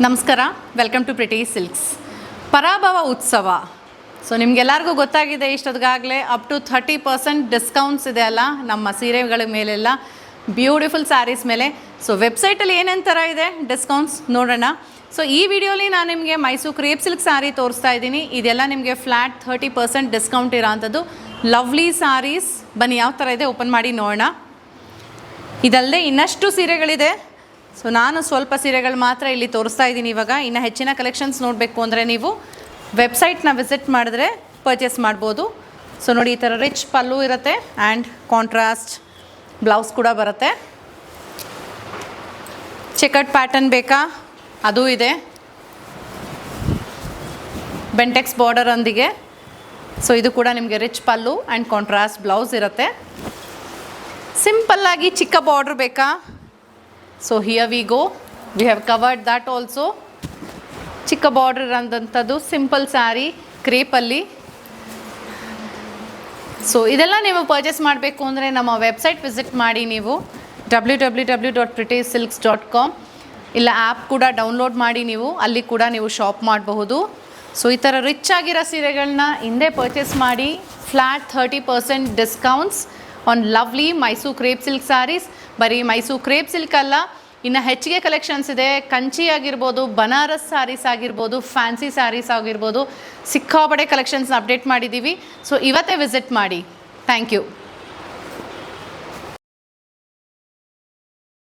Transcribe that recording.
ನಮಸ್ಕಾರ, welcome to pretty silks. ಪರಾಭವ ಉತ್ಸವ. So ನಿಮಗೆಲ್ಲರಿಗೂ ಗೊತ್ತಾಗಿದೆ ಇಷ್ಟೊತ್ತಿಗಾಗಲೇ ಅಪ್ ಟು 30% ಡಿಸ್ಕೌಂಟ್ಸ್ ಇದೆ ಅಲ್ಲ ನಮ್ಮ ಸೀರೆಗಳ ಮೇಲೆಲ್ಲ, ಬ್ಯೂಟಿಫುಲ್ ಸ್ಯಾರೀಸ್ ಮೇಲೆ. ಸೊ ವೆಬ್ಸೈಟಲ್ಲಿ ಏನೇನು ಥರ ಇದೆ ಡಿಸ್ಕೌಂಟ್ಸ್ ನೋಡೋಣ. ಸೊ ಈ ವಿಡಿಯೋಲಿ ನಾನು ನಿಮಗೆ ಮೈಸೂರು ಕ್ರೇಪ್ ಸಿಲ್ಕ್ ಸ್ಯಾರಿ ತೋರಿಸ್ತಾ ಇದ್ದೀನಿ. ಇದೆಲ್ಲ ನಿಮಗೆ ಫ್ಲ್ಯಾಟ್ 30% ಡಿಸ್ಕೌಂಟ್ ಇರೋಂಥದ್ದು ಲವ್ಲಿ ಸ್ಯಾರೀಸ್. ಬನ್ನಿ ಯಾವ ಥರ ಇದೆ ಓಪನ್ ಮಾಡಿ ನೋಡೋಣ. ಇದಲ್ಲದೆ ಇನ್ನಷ್ಟು ಸೀರೆಗಳಿದೆ. ಸೊ ನಾನು ಸ್ವಲ್ಪ ಸೀರೆಗಳು ಮಾತ್ರ ಇಲ್ಲಿ ತೋರಿಸ್ತಾ ಇದ್ದೀನಿ ಇವಾಗ. ಇನ್ನು ಹೆಚ್ಚಿನ ಕಲೆಕ್ಷನ್ಸ್ ನೋಡಬೇಕು ಅಂದರೆ ನೀವು ವೆಬ್ಸೈಟ್ನ ವಿಸಿಟ್ ಮಾಡಿದ್ರೆ ಪರ್ಚೇಸ್ ಮಾಡ್ಬೋದು. ಸೊ ನೋಡಿ, ಈ ಥರ ರಿಚ್ ಪಲ್ಲು ಇರುತ್ತೆ ಆ್ಯಂಡ್ ಕಾಂಟ್ರಾಸ್ಟ್ ಬ್ಲೌಸ್ ಕೂಡ ಬರುತ್ತೆ. ಚೆಕರ್ಡ್ ಪ್ಯಾಟರ್ನ್ ಬೇಕಾ ಅದು ಇದೆ, ಬೆಂಟೆಕ್ಸ್ ಬಾರ್ಡರೊಂದಿಗೆ. ಸೊ ಇದು ಕೂಡ ನಿಮಗೆ rich pallu and contrast blouse ಇರುತ್ತೆ. ಸಿಂಪಲ್ಲಾಗಿ ಚಿಕ್ಕ ಬಾರ್ಡ್ರ್ ಬೇಕಾ? So here we go, we have covered that also. ಚಿಕ್ಕ ಬಾರ್ಡರ್ ಇರೋಂಥದ್ದು ಸಿಂಪಲ್ ಸ್ಯಾರಿ ಕ್ರೇಪಲ್ಲಿ. ಸೊ ಇದೆಲ್ಲ ನೀವು ಪರ್ಚೇಸ್ ಮಾಡಬೇಕು ಅಂದರೆ ನಮ್ಮ ವೆಬ್ಸೈಟ್ ವಿಸಿಟ್ ಮಾಡಿ ನೀವು www.prettysilks.com. ಇಲ್ಲ ಆ್ಯಪ್ ಕೂಡ ಡೌನ್ಲೋಡ್ ಮಾಡಿ ನೀವು ಅಲ್ಲಿ ಕೂಡ ನೀವು ಶಾಪ್ ಮಾಡಬಹುದು. ಸೊ ಈ ಥರ ರಿಚ್ ಆಗಿರೋ ಸೀರೆಗಳನ್ನ ಹಿಂದೆ ಪರ್ಚೇಸ್ ಮಾಡಿ flat 30% discounts on lovely Mysuru crepe silk sarees. ಬರೀ ಮೈಸೂರು ಕ್ರೇಪ್ ಸಿಲ್ಕ್ ಅಲ್ಲ, ಇನ್ನು ಹೆಚ್ಚಿಗೆ ಕಲೆಕ್ಷನ್ಸ್ ಇದೆ. ಕಂಚಿ ಆಗಿರ್ಬೋದು, ಬನಾರಸ್ ಸ್ಯಾರೀಸ್ ಆಗಿರ್ಬೋದು, ಫ್ಯಾನ್ಸಿ ಸ್ಯಾರೀಸ್ ಆಗಿರ್ಬೋದು, ಸಿಕ್ಕಾಪಟ್ಟೆ ಕಲೆಕ್ಷನ್ಸ್ ಅಪ್ಡೇಟ್ ಮಾಡಿದ್ದೀವಿ. ಸೊ ಇವತ್ತೇ ವಿಸಿಟ್ ಮಾಡಿ. Thank you.